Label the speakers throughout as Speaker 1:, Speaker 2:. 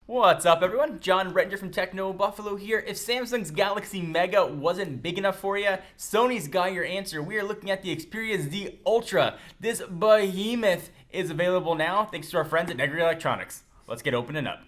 Speaker 1: What's up, everyone? John Rettinger from Techno Buffalo here. If Samsung's Galaxy Mega wasn't big enough for you, Sony's got your answer. We are looking at the Xperia Z Ultra. This behemoth is available now thanks to our friends at Negri Electronics. Let's get opening up.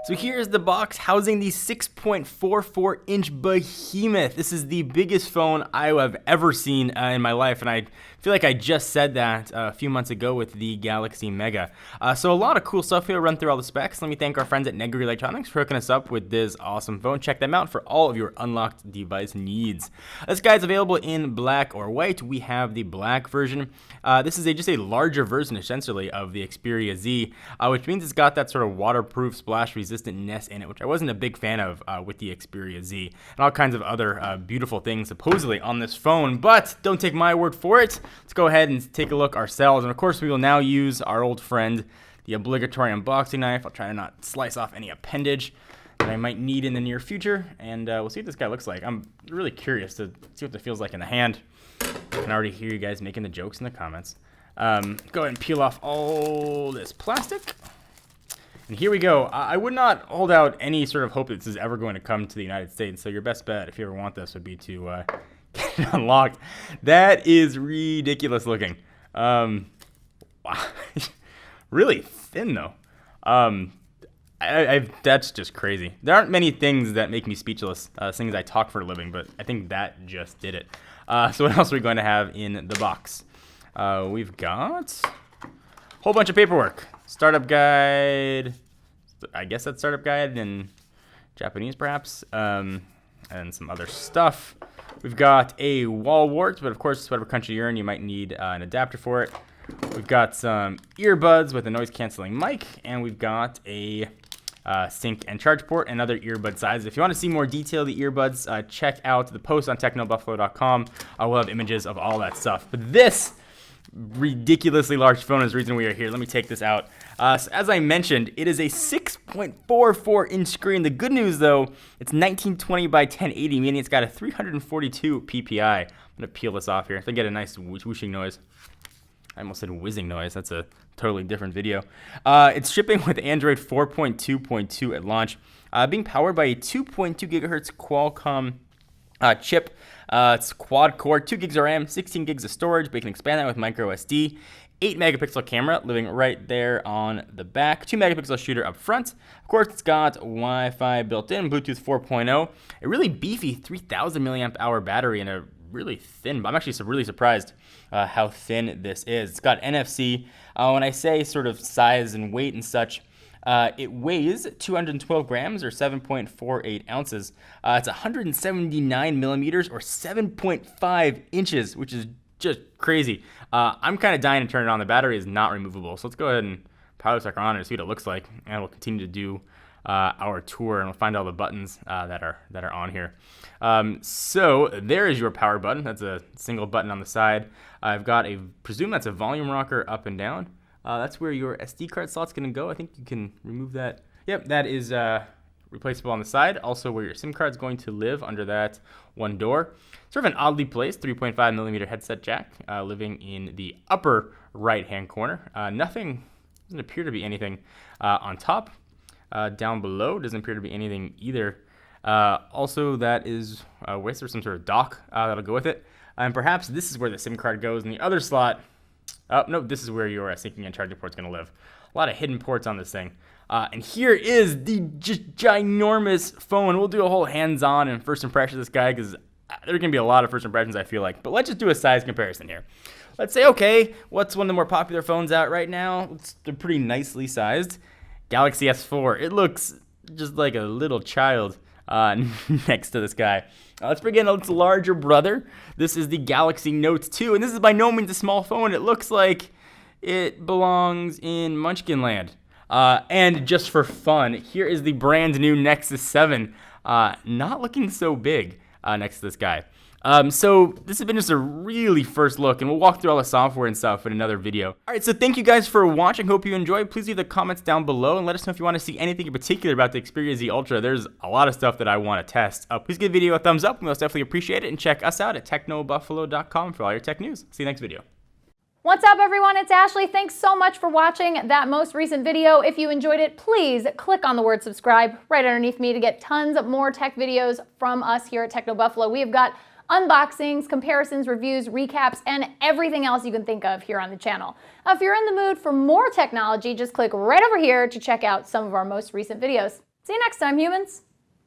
Speaker 1: So here's the box housing the 6.44-inch behemoth. This is the biggest phone I have ever seen in my life, and I feel like I just said that a few months ago with the Galaxy Mega. So a lot of cool stuff here. Run through all the specs. Let me thank our friends at Negri Electronics for hooking us up with this awesome phone. Check them out for all of your unlocked device needs. This guy's available in black or white. We have the black version. This is just a larger version, essentially, of the Xperia Z, which means it's got that sort of waterproof, splash-resistant-ness in it, which I wasn't a big fan of with the Xperia Z, and all kinds of other beautiful things supposedly on this phone. But don't take my word for it. Let's go ahead and take a look ourselves. And of course, we will now use our old friend, the obligatory unboxing knife. I'll try to not slice off any appendage that I might need in the near future, and we'll see what this guy looks like. I'm really curious to see what it feels like in the hand. I can already hear you guys making the jokes in the comments. Go ahead and peel off all this plastic. And here we go. I would not hold out any sort of hope that this is ever going to come to the United States, so your best bet, if you ever want this, would be to get it unlocked. That is ridiculous looking. Wow. Really thin, though. That's just crazy. There aren't many things that make me speechless, things I talk for a living, but I think that just did it. So what else are we going to have in the box? We've got a whole bunch of paperwork. Startup guide. I guess that's startup guide in Japanese, perhaps. And some other stuff. We've got a wall wart, but of course, whatever country you're in, you might need an adapter for it. We've got some earbuds with a noise-canceling mic, and we've got a sync and charge port and other earbud sizes. If you want to see more detail of the earbuds, check out the post on technobuffalo.com. We'll have images of all that stuff. But this ridiculously large phone is the reason we are here. Let me take this out. So as I mentioned, it is a 6.44-inch screen. The good news, though, it's 1920 by 1080, meaning it's got a 342 ppi. I'm going to peel this off here to get a nice whooshing noise. I almost said whizzing noise. That's a totally different video. It's shipping with Android 4.2.2 at launch, being powered by a 2.2 gigahertz Qualcomm chip. It's quad core, 2 gigs of RAM, 16 gigs of storage, but you can expand that with micro SD. 8 megapixel camera living right there on the back. 2 megapixel shooter up front. Of course, it's got Wi-Fi built in, Bluetooth 4.0, a really beefy 3,000 milliamp hour battery, and a really thin. I'm actually really surprised how thin this is. It's got NFC. When I say sort of size and weight and such, it weighs 212 grams or 7.48 ounces. It's 179 millimeters or 7.5 inches, which is just crazy. I'm kind of dying to turn it on. The battery is not removable. So let's go ahead and power sucker on and see what it looks like. And we'll continue to do our tour, and we'll find all the buttons that are on here. So there is your power button. That's a single button on the side. I've got presume that's a volume rocker up and down. That's where your SD card slot's going to go. I think you can remove that. Yep, that is replaceable on the side. Also where your SIM card's going to live under that one door. Sort of an oddly placed 3.5 millimeter headset jack living in the upper right-hand corner. Doesn't appear to be anything on top. Down below doesn't appear to be anything either. Also, that is with some sort of dock that'll go with it. And perhaps this is where the SIM card goes in the other slot. Oh, no, this is where your syncing and charging port's going to live. A lot of hidden ports on this thing. And here is the just ginormous phone. We'll do a whole hands-on and first impression of this guy because there can be a lot of first impressions, I feel like. But let's just do a size comparison here. Let's say, okay, what's one of the more popular phones out right now? They're pretty nicely sized. Galaxy S4. It looks just like a little child next to this guy. Let's bring in its larger brother. This is the Galaxy Note 2, and this is by no means a small phone. It looks like it belongs in Munchkin Land. And just for fun, here is the brand new Nexus 7. Not looking so big next to this guy. So this has been just a really first look, and we'll walk through all the software and stuff in another video. All right, so thank you guys for watching. Hope you enjoyed. Please leave the comments down below and let us know if you want to see anything in particular about the Xperia Z Ultra. There's a lot of stuff that I want to test. Please give the video a thumbs up. We most definitely appreciate it, and check us out at technobuffalo.com for all your tech news. See you next video.
Speaker 2: What's up, everyone? It's Ashley. Thanks so much for watching that most recent video. If you enjoyed it, please click on the word subscribe right underneath me to get tons more tech videos from us here at Techno Buffalo. We have got unboxings, comparisons, reviews, recaps, and everything else you can think of here on the channel. If you're in the mood for more technology, just click right over here to check out some of our most recent videos. See you next time, humans.